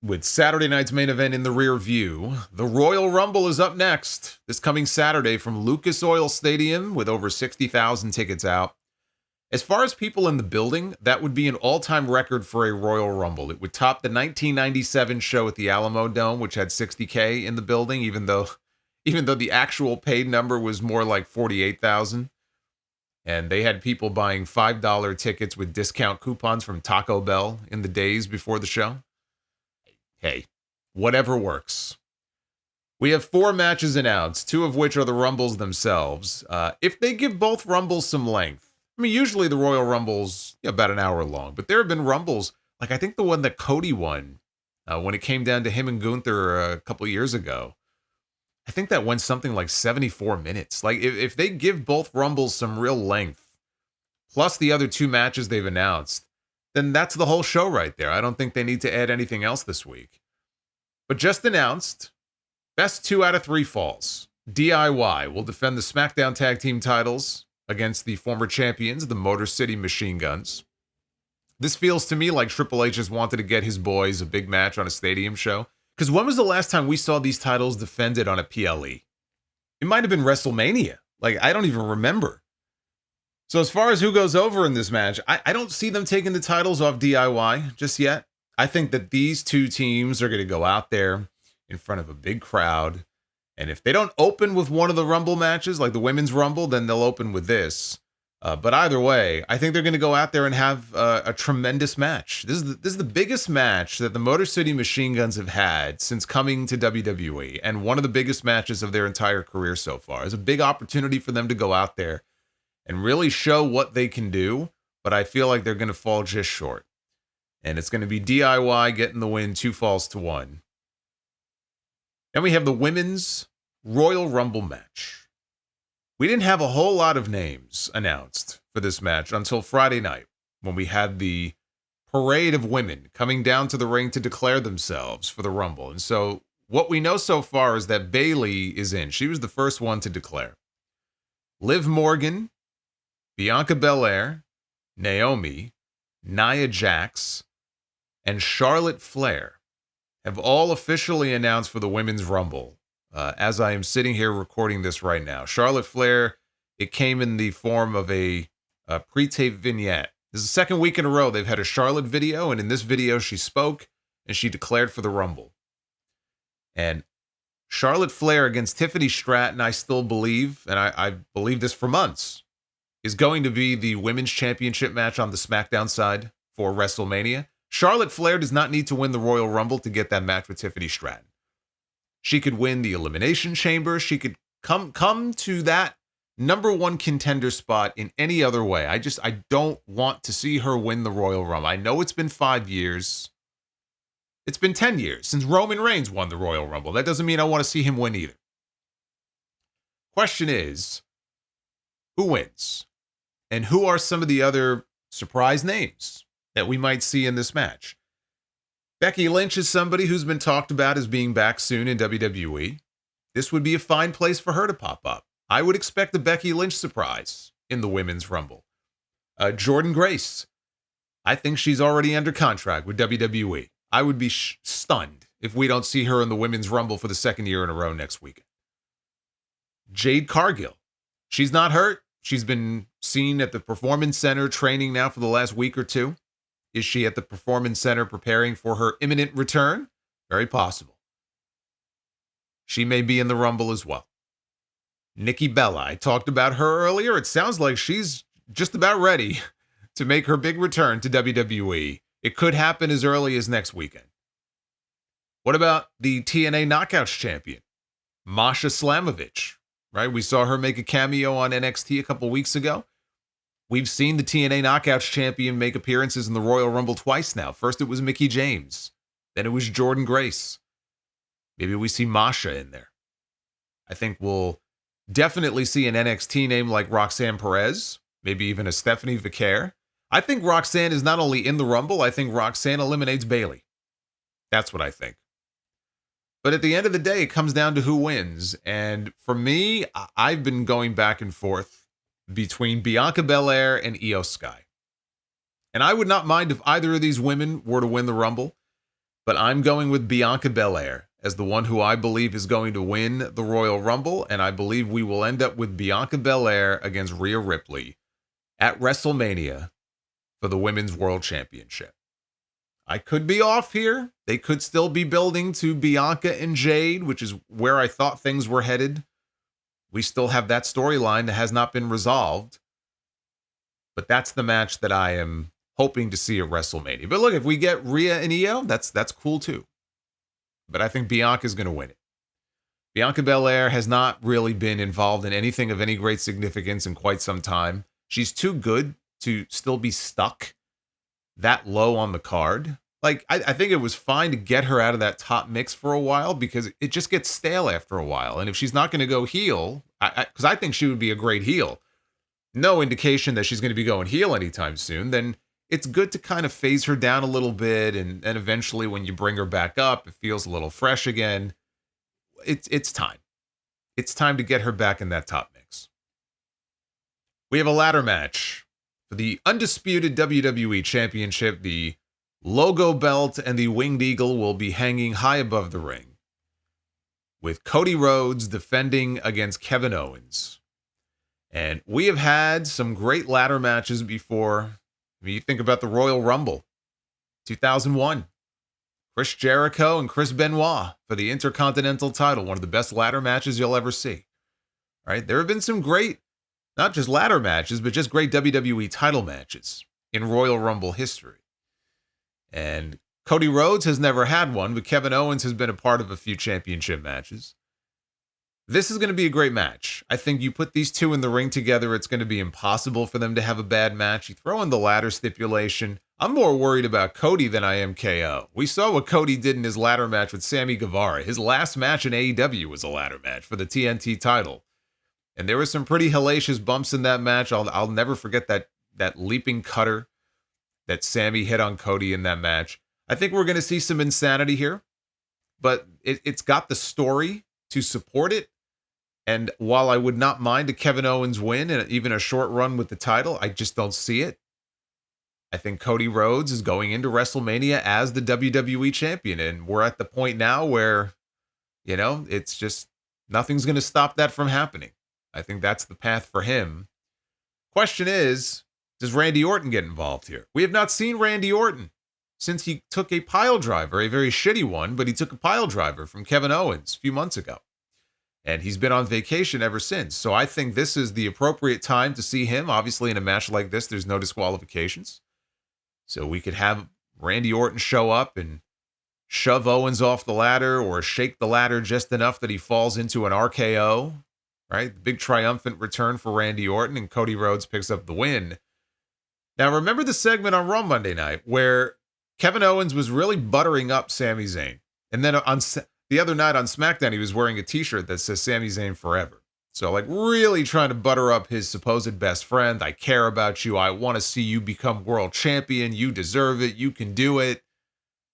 With Saturday night's main event in the rear view, the Royal Rumble is up next this coming Saturday from Lucas Oil Stadium with over 60,000 tickets out. As far as people in the building, that would be an all-time record for a Royal Rumble. It would top the 1997 show at the Alamo Dome, which had 60K in the building, even though the actual paid number was more like 48,000. And they had people buying $5 tickets with discount coupons from Taco Bell in the days before the show. Hey, whatever works. We have 4 matches announced, 2 of which are the Rumbles themselves. If they give both Rumbles some length, I mean, usually the Royal Rumble's about an hour long, but there have been Rumbles, like I think the one that Cody won when it came down to him and Gunther a couple years ago. I think that went something like 74 minutes. Like, if they give both Rumbles some real length, plus the other 2 matches they've announced, then that's the whole show right there. I don't think they need to add anything else this week. But just announced, best 2 out of 3 falls. DIY will defend the SmackDown Tag Team titles against the former champions, the Motor City Machine Guns. This feels to me like Triple H just wanted to get his boys a big match on a stadium show. Because when was the last time we saw these titles defended on a PLE? It might have been WrestleMania. Like, I don't even remember. So as far as who goes over in this match, I don't see them taking the titles off DIY just yet. I think that these 2 teams are going to go out there in front of a big crowd. And if they don't open with one of the Rumble matches, like the Women's Rumble, then they'll open with this. But either way, I think they're going to go out there and have a tremendous match. This is the biggest match that the Motor City Machine Guns have had since coming to WWE. And one of the biggest matches of their entire career so far. It's a big opportunity for them to go out there and really show what they can do, but I feel like they're going to fall just short. And it's going to be DIY getting the win 2 falls to 1. Then we have the Women's Royal Rumble match. We didn't have a whole lot of names announced for this match until Friday night, when we had the parade of women coming down to the ring to declare themselves for the Rumble. And so what we know so far is that Bayley is in. She was the first one to declare. Liv Morgan, Bianca Belair, Naomi, Nia Jax, and Charlotte Flair have all officially announced for the Women's Rumble as I am sitting here recording this right now. Charlotte Flair, it came in the form of a pre-tape vignette. This is the second week in a row they've had a Charlotte video, and in this video she spoke and she declared for the Rumble. And Charlotte Flair against Tiffany Stratton, I still believe, and I believe this for months, is going to be the Women's Championship match on the SmackDown side for WrestleMania. Charlotte Flair does not need to win the Royal Rumble to get that match with Tiffany Stratton. She could win the Elimination Chamber. She could come to that number 1 contender spot in any other way. I don't want to see her win the Royal Rumble. I know it's been 5 years. It's been 10 years since Roman Reigns won the Royal Rumble. That doesn't mean I want to see him win either. Question is, who wins? And who are some of the other surprise names that we might see in this match? Becky Lynch is somebody who's been talked about as being back soon in WWE. This would be a fine place for her to pop up. I would expect a Becky Lynch surprise in the Women's Rumble. Jordynne Grace. I think she's already under contract with WWE. I would be stunned if we don't see her in the Women's Rumble for the 2nd year in a row next weekend. Jade Cargill. She's not hurt. She's been seen at the Performance Center training now for the last week or 2. Is she at the Performance Center preparing for her imminent return? Very possible. She may be in the Rumble as well. Nikki Bella, I talked about her earlier. It sounds like she's just about ready to make her big return to WWE. It could happen as early as next weekend. What about the TNA Knockouts champion, Masha Slamovich? Right? We saw her make a cameo on NXT a couple weeks ago. We've seen the TNA Knockouts champion make appearances in the Royal Rumble twice now. First it was Mickie James. Then it was Jordynne Grace. Maybe we see Masha in there. I think we'll definitely see an NXT name like Roxanne Perez. Maybe even a Stephanie Vicaire. I think Roxanne is not only in the Rumble, I think Roxanne eliminates Bayley. That's what I think. But at the end of the day, it comes down to who wins. And for me, I've been going back and forth between Bianca Belair and Io Sky. And I would not mind if either of these women were to win the Rumble. but I'm going with Bianca Belair as the one who I believe is going to win the Royal Rumble, and I believe we will end up with Bianca Belair against Rhea Ripley at WrestleMania for the Women's World Championship. I could be off here. They could still be building to Bianca and Jade, which is where I thought things were headed. We still have that storyline that has not been resolved. But that's the match that I am hoping to see at WrestleMania. But look, if we get Rhea and Io, that's cool too. But I think Bianca's going to win it. Bianca Belair has not really been involved in anything of any great significance in quite some time. She's too good to still be stuck that low on the card. Like, I think it was fine to get her out of that top mix for a while because it just gets stale after a while. And if she's not going to go heel, because I think she would be a great heel, no indication that she's going to be going heel anytime soon, then it's good to kind of phase her down a little bit. And eventually when you bring her back up, it feels a little fresh again. It's time. It's time to get her back in that top mix. We have a ladder match for the undisputed WWE Championship. The logo belt and the winged eagle will be hanging high above the ring, with Cody Rhodes defending against Kevin Owens. And we have had some great ladder matches before. I mean, you think about the Royal Rumble, 2001. Chris Jericho and Chris Benoit for the Intercontinental title, one of the best ladder matches you'll ever see. All right, there have been some great, not just ladder matches, but just great WWE title matches in Royal Rumble history. And Cody Rhodes has never had one, but Kevin Owens has been a part of a few championship matches. This is going to be a great match. I think you put these two in the ring together, it's going to be impossible for them to have a bad match. You throw in the ladder stipulation. I'm more worried about Cody than I am KO. We saw what Cody did in his ladder match with Sammy Guevara. His last match in AEW was a ladder match for the TNT title. And there were some pretty hellacious bumps in that match. I'll never forget that leaping cutter that Sammy hit on Cody in that match. I think we're going to see some insanity here, but it's got the story to support it. And while I would not mind a Kevin Owens win and even a short run with the title, I just don't see it. I think Cody Rhodes is going into WrestleMania as the WWE champion. And we're at the point now where, it's just nothing's going to stop that from happening. I think that's the path for him. Question is, does Randy Orton get involved here? We have not seen Randy Orton since he took a pile driver, a very shitty one, but he took a pile driver from Kevin Owens a few months ago. And he's been on vacation ever since. So I think this is the appropriate time to see him. Obviously, in a match like this, there's no disqualifications. So we could have Randy Orton show up and shove Owens off the ladder or shake the ladder just enough that he falls into an RKO, right? The big triumphant return for Randy Orton, and Cody Rhodes picks up the win. Now, remember the segment on Raw Monday night where Kevin Owens was really buttering up Sami Zayn. And then on the other night on SmackDown, he was wearing a t-shirt that says Sami Zayn forever. So like really trying to butter up his supposed best friend. I care about you. I want to see you become world champion. You deserve it. You can do it,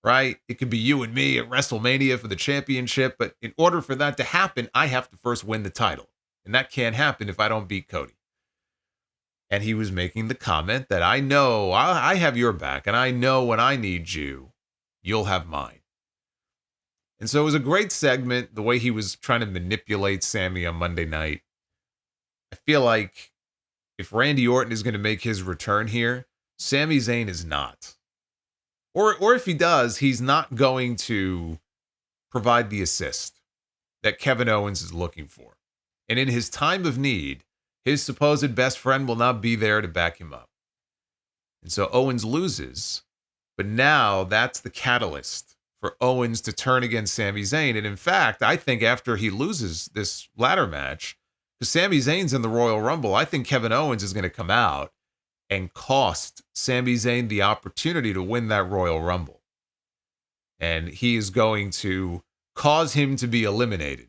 right? It could be you and me at WrestleMania for the championship. But in order for that to happen, I have to first win the title. And that can't happen if I don't beat Cody. And he was making the comment that I know I have your back. And I know when I need you, you'll have mine. And so it was a great segment, the way he was trying to manipulate Sammy on Monday night. I feel like if Randy Orton is going to make his return here, Sami Zayn is not. Or if he does, he's not going to provide the assist that Kevin Owens is looking for. And in his time of need, his supposed best friend will not be there to back him up. And so Owens loses, but now that's the catalyst for Owens to turn against Sami Zayn. And in fact, I think after he loses this ladder match, because Sami Zayn's in the Royal Rumble, I think Kevin Owens is going to come out and cost Sami Zayn the opportunity to win that Royal Rumble. And he is going to cause him to be eliminated.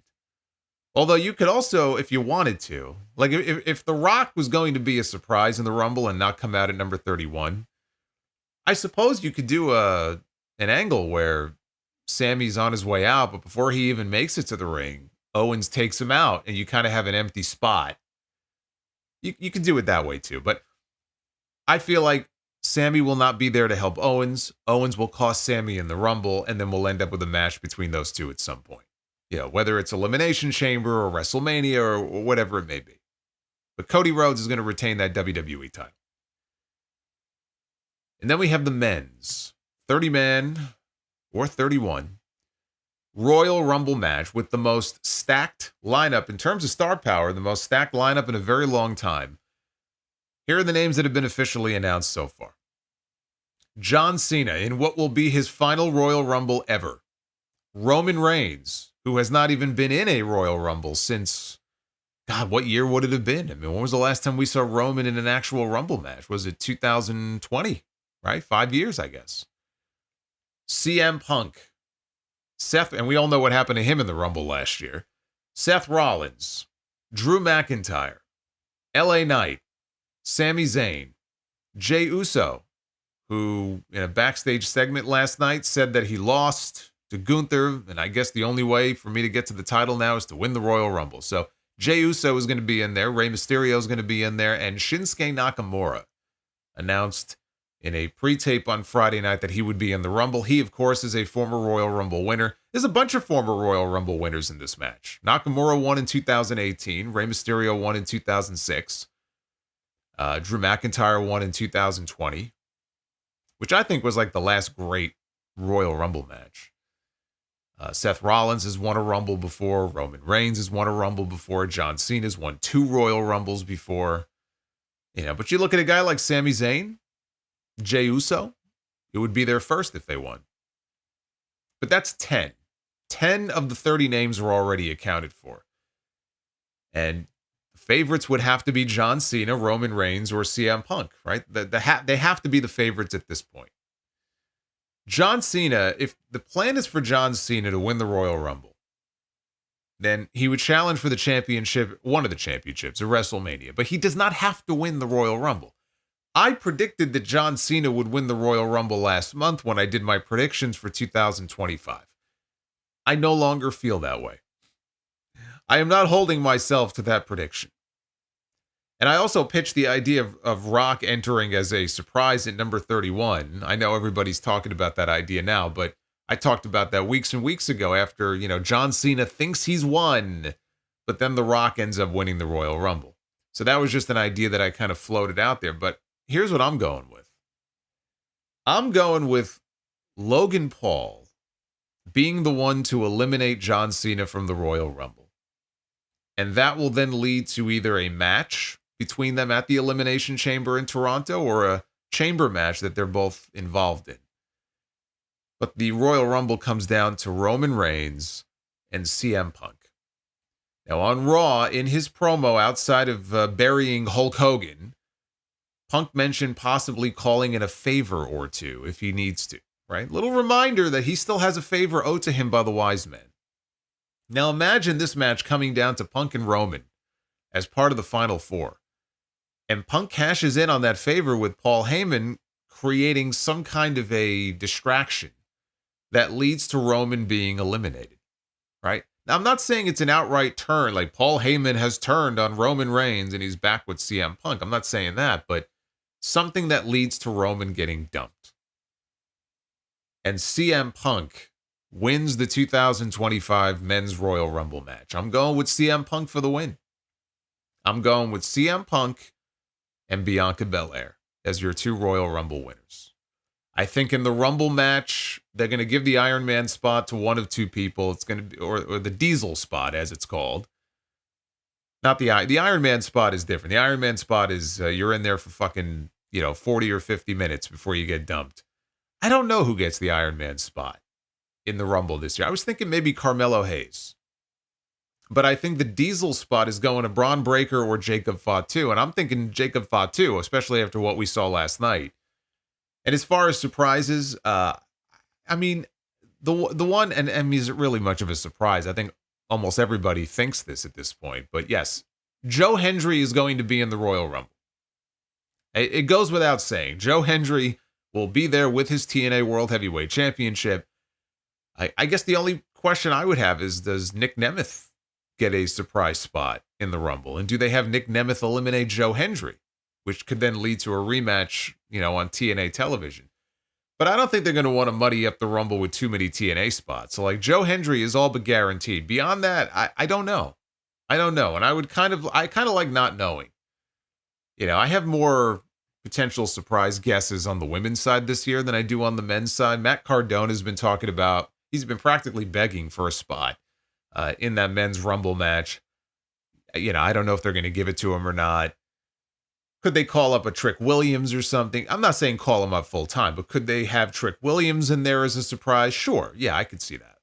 Although you could also, if you wanted to, like if The Rock was going to be a surprise in the Rumble and not come out at number 31, I suppose you could do an angle where Sammy's on his way out, but before he even makes it to the ring, Owens takes him out and you kind of have an empty spot. You can do it that way too, but I feel like Sammy will not be there to help Owens. Owens will cost Sammy in the Rumble, and then we'll end up with a match between those two at some point. Whether it's Elimination Chamber or WrestleMania or whatever it may be. But Cody Rhodes is going to retain that WWE title. And then we have the men's 30-man or 31 Royal Rumble match with the most stacked lineup in terms of star power, the most stacked lineup in a very long time. Here are the names that have been officially announced so far. John Cena in what will be his final Royal Rumble ever. Roman Reigns, who has not even been in a Royal Rumble since, God, what year would it have been? I mean, when was the last time we saw Roman in an actual Rumble match? Was it 2020, right? 5 years, I guess. CM Punk. Seth, and we all know what happened to him in the Rumble last year. Seth Rollins. Drew McIntyre. LA Knight. Sami Zayn. Jey Uso, who in a backstage segment last night said that he lost to Gunther, and I guess the only way for me to get to the title now is to win the Royal Rumble. So Jey Uso is going to be in there, Rey Mysterio is going to be in there, and Shinsuke Nakamura announced in a pre-tape on Friday night that he would be in the Rumble. He, of course, is a former Royal Rumble winner. There's a bunch of former Royal Rumble winners in this match. Nakamura won in 2018, Rey Mysterio won in 2006. Drew McIntyre won in 2020, which I think was like the last great Royal Rumble match. Seth Rollins has won a Rumble before. Roman Reigns has won a Rumble before. John Cena has won 2 Royal Rumbles before. But you look at a guy like Sami Zayn, Jey Uso, it would be their first if they won. But that's 10. 10 of the 30 names are already accounted for. And favorites would have to be John Cena, Roman Reigns, or CM Punk, right? They have to be the favorites at this point. John Cena, if the plan is for John Cena to win the Royal Rumble, then he would challenge for the championship, one of the championships, at WrestleMania. But he does not have to win the Royal Rumble. I predicted that John Cena would win the Royal Rumble last month when I did my predictions for 2025. I no longer feel that way. I am not holding myself to that prediction. And I also pitched the idea of Rock entering as a surprise at number 31. I know everybody's talking about that idea now, but I talked about that weeks and weeks ago after, John Cena thinks he's won, but then The Rock ends up winning the Royal Rumble. So that was just an idea that I kind of floated out there. But here's what I'm going with. I'm going with Logan Paul being the one to eliminate John Cena from the Royal Rumble. And that will then lead to either a match between them at the Elimination Chamber in Toronto or a chamber match that they're both involved in. But the Royal Rumble comes down to Roman Reigns and CM Punk. Now on Raw, in his promo outside of burying Hulk Hogan, Punk mentioned possibly calling in a favor or two if he needs to, right? Little reminder that he still has a favor owed to him by the wise men. Now imagine this match coming down to Punk and Roman as part of the Final Four. And Punk cashes in on that favor with Paul Heyman creating some kind of a distraction that leads to Roman being eliminated, right? Now, I'm not saying it's an outright turn, like Paul Heyman has turned on Roman Reigns and he's back with CM Punk. I'm not saying that, but something that leads to Roman getting dumped. And CM Punk wins the 2025 Men's Royal Rumble match. I'm going with CM Punk for the win. I'm going with CM Punk and Bianca Belair as your 2 Royal Rumble winners. I think in the Rumble match, they're going to give the Iron Man spot to one of 2 people. It's going to be, or the Diesel spot, as it's called. Not the Iron Man spot is different. The Iron Man spot is you're in there for fucking 40 or 50 minutes before you get dumped. I don't know who gets the Iron Man spot in the Rumble this year. I was thinking maybe Carmelo Hayes. But I think the Diesel spot is going to Braun Breaker or Jacob Fatu. And I'm thinking Jacob Fatu, especially after what we saw last night. And as far as surprises, the one, and is it really much of a surprise? I think almost everybody thinks this at this point. But yes, Joe Hendry is going to be in the Royal Rumble. It goes without saying. Joe Hendry will be there with his TNA World Heavyweight Championship. I guess the only question I would have is, does Nick Nemeth get a surprise spot in the Rumble? And do they have Nick Nemeth eliminate Joe Hendry? which could then lead to a rematch, on TNA television. But I don't think they're going to want to muddy up the Rumble with too many TNA spots. So like Joe Hendry is all but guaranteed. Beyond that, I don't know. I don't know. And I kind of like not knowing. I have more potential surprise guesses on the women's side this year than I do on the men's side. Matt Cardona has been talking about, he's been practically begging for a spot in that men's Rumble match. I don't know if they're going to give it to him or not. Could they call up a Trick Williams or something? I'm not saying call him up full time, but could they have Trick Williams in there as a surprise? Sure. Yeah, I could see that.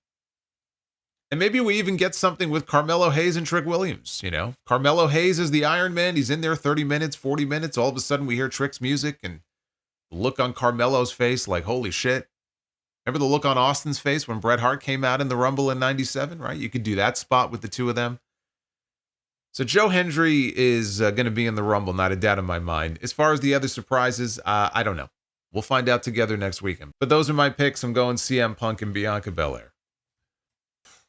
And maybe we even get something with Carmelo Hayes and Trick Williams. Carmelo Hayes is the Iron Man. He's in there 30 minutes, 40 minutes. All of a sudden we hear Trick's music and the look on Carmelo's face like, holy shit. Remember the look on Austin's face when Bret Hart came out in the Rumble in 97, right? You could do that spot with the two of them. So Joe Hendry is going to be in the Rumble, not a doubt in my mind. As far as the other surprises, I don't know. We'll find out together next weekend. But those are my picks. I'm going CM Punk and Bianca Belair.